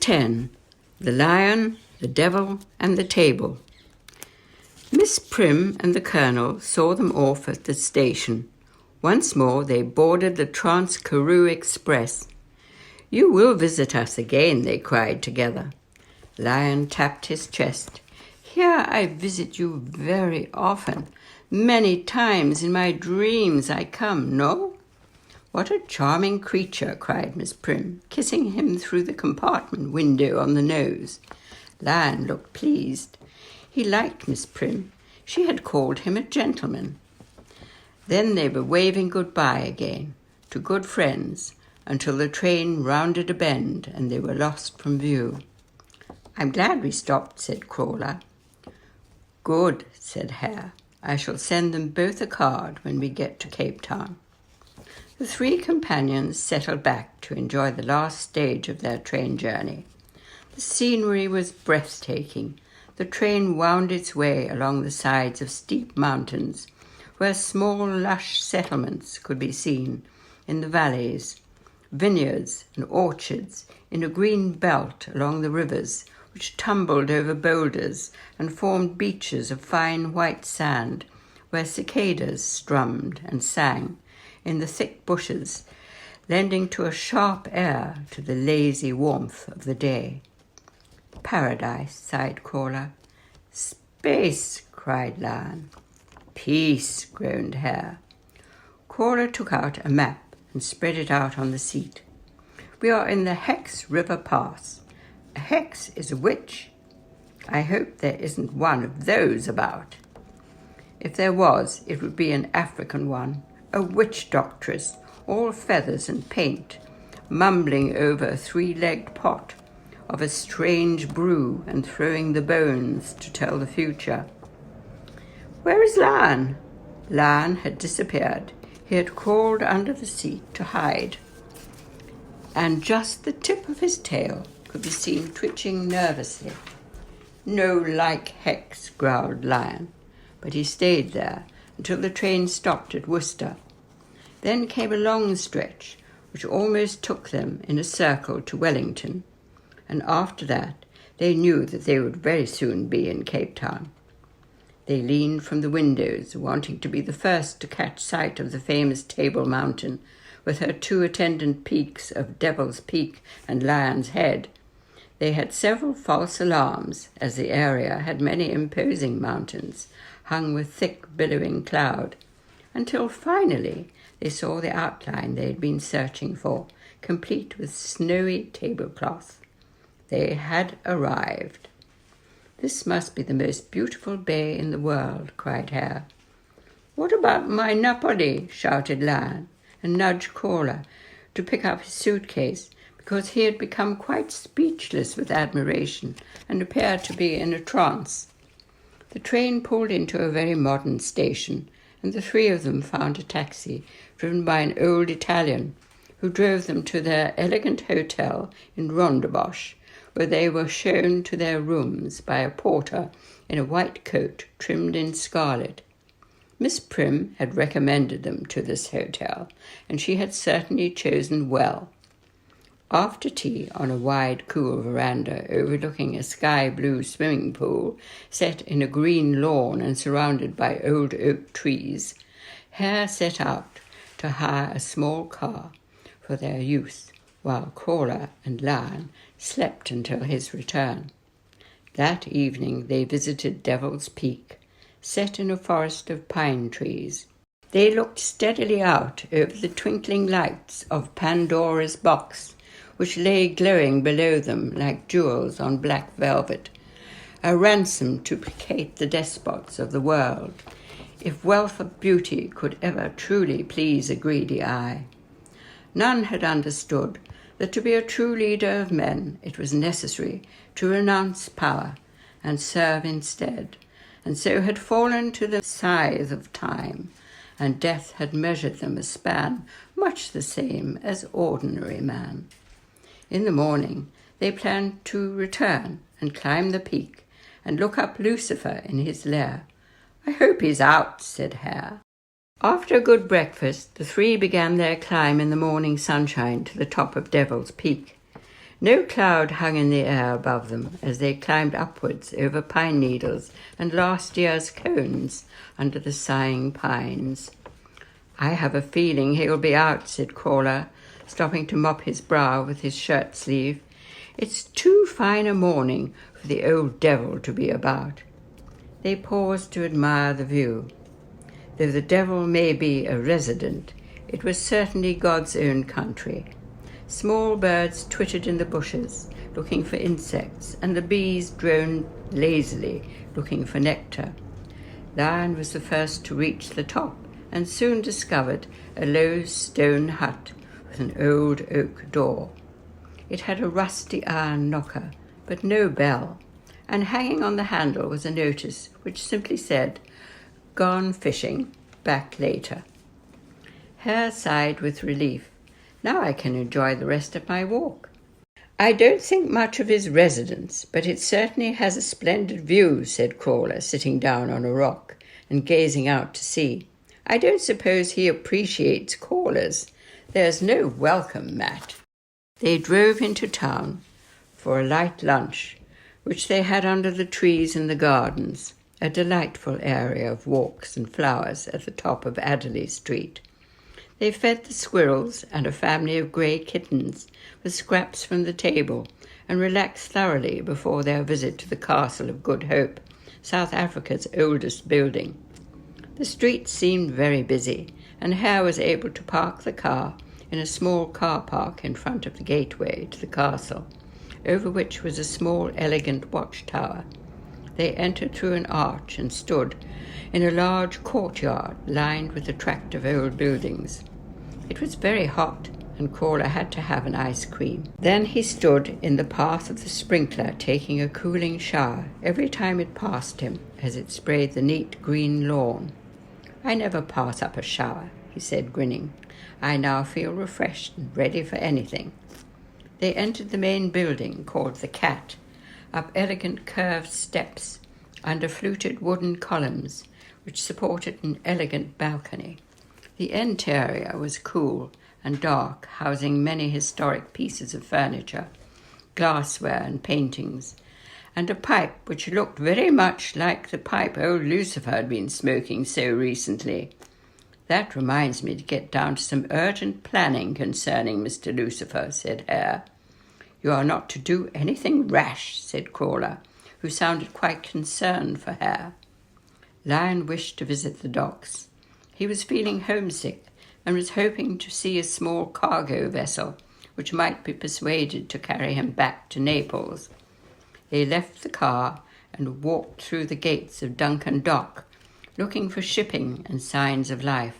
10. The Lion, the Devil and the Table. Miss Prim and the Colonel saw them off at the station. Once more they boarded the Trans-Karoo Express. "You will visit us again," they cried together. Lion tapped his chest. "Here I visit you very often. Many times in my dreams I come, no?" "What a charming creature," cried Miss Prim, kissing him through the compartment window on the nose. Lion looked pleased. He liked Miss Prim. She had called him a gentleman. Then they were waving goodbye again, to good friends, until the train rounded a bend and they were lost from view. "I'm glad we stopped," said Crawler. "Good," said Hare. "I shall send them both a card when we get to Cape Town." The three companions settled back to enjoy the last stage of their train journey. The scenery was breathtaking. The train wound its way along the sides of steep mountains, where small, lush settlements could be seen in the valleys, vineyards and orchards in a green belt along the rivers, which tumbled over boulders and formed beaches of fine white sand, where cicadas strummed and sang in the thick bushes, lending to a sharp air to the lazy warmth of the day. "Paradise," sighed Crawler. "Space," cried Lion. "Peace," groaned Hare. Crawler took out a map and spread it out on the seat. "We are in the Hex River Pass. A hex is a witch. I hope there isn't one of those about. If there was, it would be an African one, a witch doctress, all feathers and paint, mumbling over a three-legged pot of a strange brew and throwing the bones to tell the future." "Where is Lion?" Lion had disappeared. He had crawled under the seat to hide, and just the tip of his tail could be seen twitching nervously. "No like hex," growled Lion, but he stayed there until the train stopped at Worcester. Then came a long stretch, which almost took them in a circle to Wellington, and after that they knew that they would very soon be in Cape Town. They leaned from the windows, wanting to be the first to catch sight of the famous Table Mountain, with her two attendant peaks of Devil's Peak and Lion's Head. They had several false alarms, as the area had many imposing mountains, hung with thick billowing cloud, until finally they saw the outline they had been searching for, complete with snowy tablecloth. They had arrived. "This must be the most beautiful bay in the world," cried Hare. "What about my Napoli?" shouted Lion, and nudged Crawler to pick up his suitcase, because he had become quite speechless with admiration and appeared to be in a trance. The train pulled into a very modern station, and the three of them found a taxi driven by an old Italian, who drove them to their elegant hotel in Rondebosch, where they were shown to their rooms by a porter in a white coat trimmed in scarlet. Miss Prim had recommended them to this hotel, and she had certainly chosen well. After tea, on a wide, cool veranda overlooking a sky-blue swimming pool set in a green lawn and surrounded by old oak trees, Hare set out to hire a small car for their use, while Crawler and Lion slept until his return. That evening they visited Devil's Peak, set in a forest of pine trees. They looked steadily out over the twinkling lights of Pandora's box, which lay glowing below them like jewels on black velvet, a ransom to placate the despots of the world, if wealth of beauty could ever truly please a greedy eye. None had understood that to be a true leader of men it was necessary to renounce power and serve instead, and so had fallen to the scythe of time, and death had measured them a span much the same as ordinary man. In the morning they planned to return and climb the peak and look up Lucifer in his lair. "I hope he's out," said Hare. After a good breakfast, the three began their climb in the morning sunshine to the top of Devil's Peak. No cloud hung in the air above them as they climbed upwards over pine needles and last year's cones under the sighing pines. "I have a feeling he'll be out," said Crawler, stopping to mop his brow with his shirt sleeve. "It's too fine a morning for the old devil to be about." They paused to admire the view. Though the devil may be a resident, it was certainly God's own country. Small birds twittered in the bushes, looking for insects, and the bees droned lazily, looking for nectar. Lion was the first to reach the top, and soon discovered a low stone hut with an old oak door. It had a rusty iron knocker, but no bell, and hanging on the handle was a notice which simply said, "Gone fishing, back later." Hare sighed with relief. "Now I can enjoy the rest of my walk." "I don't think much of his residence, but it certainly has a splendid view," said Crawler, sitting down on a rock and gazing out to sea. "I don't suppose he appreciates callers. There's no welcome mat." They drove into town for a light lunch, which they had under the trees in the gardens, a delightful area of walks and flowers at the top of Adderley Street. They fed the squirrels and a family of grey kittens with scraps from the table and relaxed thoroughly before their visit to the Castle of Good Hope, South Africa's oldest building. The street seemed very busy, and Hare was able to park the car in a small car park in front of the gateway to the castle, over which was a small, elegant watchtower. They entered through an arch and stood in a large courtyard lined with attractive old buildings. It was very hot, and Crawler had to have an ice cream. Then he stood in the path of the sprinkler taking a cooling shower every time it passed him as it sprayed the neat green lawn. "I never pass up a shower," he said, grinning. "I now feel refreshed and ready for anything." They entered the main building, called the Cat, up elegant curved steps under fluted wooden columns which supported an elegant balcony. The interior was cool and dark, housing many historic pieces of furniture, glassware and paintings, and a pipe which looked very much like the pipe old Lucifer had been smoking so recently. "That reminds me to get down to some urgent planning concerning Mr. Lucifer," said Hare. "You are not to do anything rash," said Crawler, who sounded quite concerned for Hare. Lion wished to visit the docks. He was feeling homesick and was hoping to see a small cargo vessel which might be persuaded to carry him back to Naples. They left the car and walked through the gates of Duncan Dock, looking for shipping and signs of life.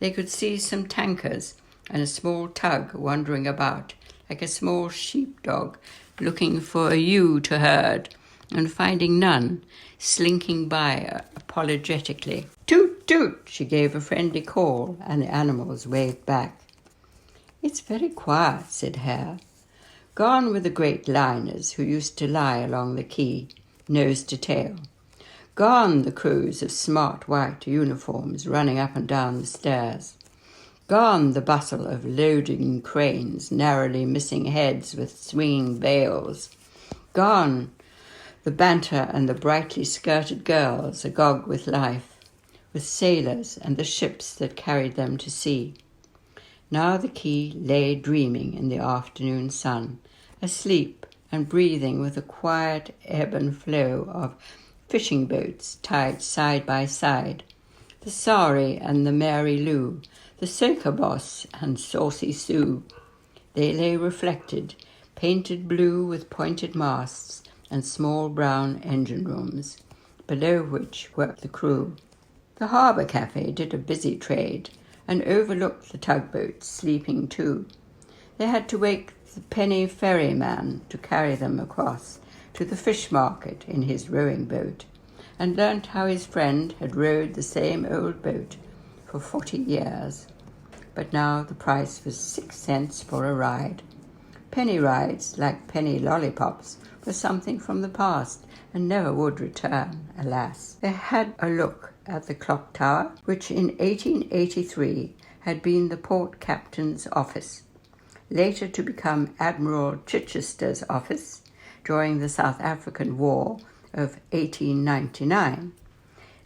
They could see some tankers and a small tug wandering about, like a small sheepdog looking for a ewe to herd, and finding none, slinking by apologetically. "Toot, toot!" She gave a friendly call, and the animals waved back. "It's very quiet," said Hare. Gone were the great liners who used to lie along the quay, nose to tail. Gone the crews of smart white uniforms running up and down the stairs. Gone the bustle of loading cranes, narrowly missing heads with swinging veils. Gone the banter and the brightly skirted girls agog with life, with sailors and the ships that carried them to sea. Now the quay lay dreaming in the afternoon sun, asleep and breathing with a quiet ebb and flow of fishing boats tied side by side, the Sari and the Mary Lou, the Soka Boss and Saucy Sue. They lay reflected, painted blue with pointed masts and small brown engine rooms, below which worked the crew. The harbour cafe did a busy trade and overlooked the tugboats sleeping too. They had to wake the penny ferryman to carry them across to the fish market in his rowing boat, and learnt how his friend had rowed the same old boat for 40 years. But now the price was 6 cents for a ride. Penny rides, like penny lollipops, were something from the past and never would return, alas. They had a look at the clock tower, which in 1883 had been the port captain's office. later to become Admiral Chichester's office during the South African War of 1899.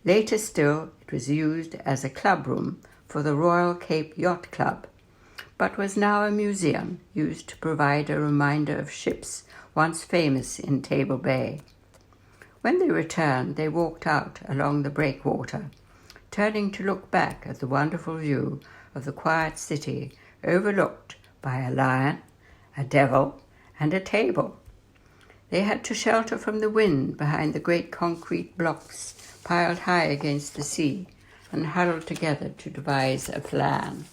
Later still, it was used as a clubroom for the Royal Cape Yacht Club, but was now a museum used to provide a reminder of ships once famous in Table Bay. When they returned, they walked out along the breakwater, turning to look back at the wonderful view of the quiet city overlooked by a lion, a devil, and a table. They had to shelter from the wind behind the great concrete blocks piled high against the sea and huddled together to devise a plan.